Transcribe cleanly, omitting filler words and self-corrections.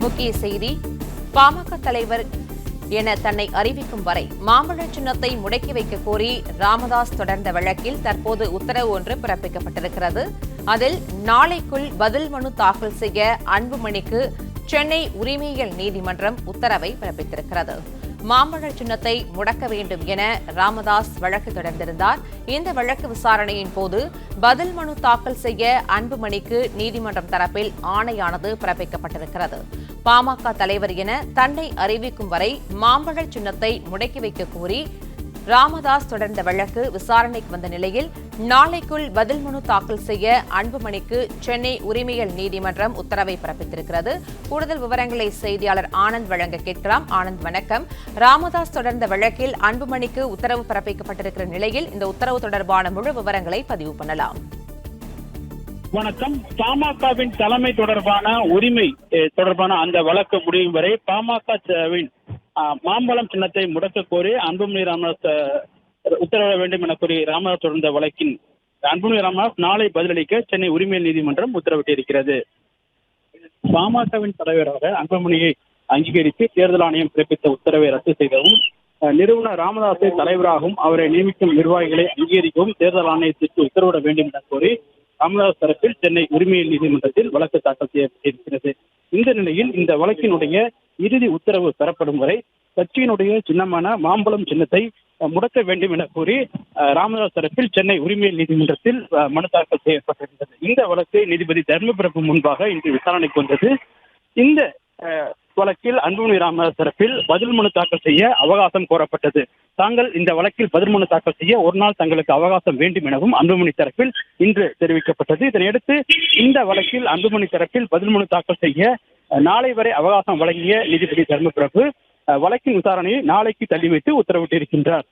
முக்கிய செய்தி: பாமக தலைவர் என தன்னை அறிவிக்கும் வரை மாம்பழ சின்னத்தை முடக்கி வைக்க கோரி ராமதாஸ் தொடர்ந்த வழக்கில் தற்போது உத்தரவு ஒன்று பிறப்பிக்கப்பட்டிருக்கிறது. அதில் நாளைக்குள் பதில் மனு தாக்கல் செய்ய அன்புமணிக்கு சென்னை உரிமையியல் நீதிமன்றம் உத்தரவை பிறப்பித்திருக்கிறது. மாம்பழ சின்னத்தை முடக்க வேண்டும் என ராமதாஸ் வழக்கு தொடர்ந்திருந்தார். இந்த வழக்கு விசாரணையின் போது பதில் மனு தாக்கல் செய்ய அன்புமணிக்கு நீதிமன்றம் தரப்பில் ஆணையானது பிறப்பிக்கப்பட்டிருக்கிறது. பாமக தலைவர் என தன்னை அறிவிக்கும் வரை மாம்பழ சின்னத்தை முடக்கி வைக்க கோரி ராமதாஸ் தொடர்ந்த வழக்கு விசாரணைக்கு வந்த நிலையில் நாளைக்குள் பதில் மனு தாக்கல் செய்ய அன்புமணிக்கு சென்னை உரிமையியல் நீதிமன்றம் உத்தரவை பிறப்பித்திருக்கிறது. கூடுதல் விவரங்களை செய்தியாளர் ஆனந்த் வழங்க கேட்கலாம். ஆனந்த், வணக்கம். ராமதாஸ் தொடர்ந்த வழக்கில் அன்புமணிக்கு உத்தரவு பிறப்பிக்கப்பட்டிருக்கிற நிலையில் இந்த உத்தரவு தொடர்பான முழு விவரங்களை பதிவு பண்ணலாம். வணக்கம். பாமகவின் தலைமை தொடர்பான உரிமை தொடர்பான அந்த வழக்கு முடியும் வரை பாமகவின் மாம்பழம் சின்னத்தை முடக்க கோரி அன்புமணி ராமதாஸ் உத்தரவிட வேண்டும் என கூறி ராமதாஸ் தொடர்ந்த வழக்கின் அன்புமணி ராமதாஸ் நாளை பதிலளிக்க சென்னை உரிமையியல் நீதிமன்றம் உத்தரவிட்டிருக்கிறது. பாமகவின் தலைவராக அன்புமணியை அங்கீகரித்து தேர்தல் ஆணையம் பிறப்பித்த உத்தரவை ரத்து செய்தவும், நிறுவனர் ராமதாஸை தலைவராகவும் அவரை நியமிக்கும் நிர்வாகிகளை அங்கீகரிக்கவும் தேர்தல் ஆணையத்திற்கு உத்தரவிட வேண்டும் என கோரி ராமதாஸ் தரப்பில் சென்னை உரிமையியல் நீதிமன்றத்தில் வழக்கு தாக்கல் செய்யப்பட்டிருக்கிறது. இந்த நிலையில் இந்த வழக்கினுடைய இறுதி உத்தரவு பெறப்படும் வரை கட்சியினுடைய சின்னமான மாம்பழம் சின்னத்தை முடக்க வேண்டும் என கூறி ராமதாஸ் தரப்பில் சென்னை உரிமையியல் நீதிமன்றத்தில் மனு தாக்கல் செய்யப்பட்டிருந்தது. இந்த வழக்கு நீதிபதி தர்மபிரபு முன்பாக இன்று விசாரணைக்கு வந்தது. இந்த வழக்கில் அன்புமணி ராமதாஸ் தரப்பில் பதில் மனு தாக்கல் செய்ய அவகாசம் கோரப்பட்டது. தாங்கள் இந்த வழக்கில் பதில் மனு தாக்கல் செய்ய ஒரு நாள் தங்களுக்கு அவகாசம் வேண்டும் எனவும் அன்புமணி தரப்பில் இன்று தெரிவிக்கப்பட்டது. இதனையடுத்து இந்த வழக்கில் அன்புமணி தரப்பில் பதில் மனு தாக்கல் செய்ய நாளை வரை அவகாசம் வழங்கிய நீதிபதி தர்மபிரபு வழக்கின் விசாரணையை நாளைக்கு தள்ளி வைத்து உத்தரவிட்டிருக்கின்றார்.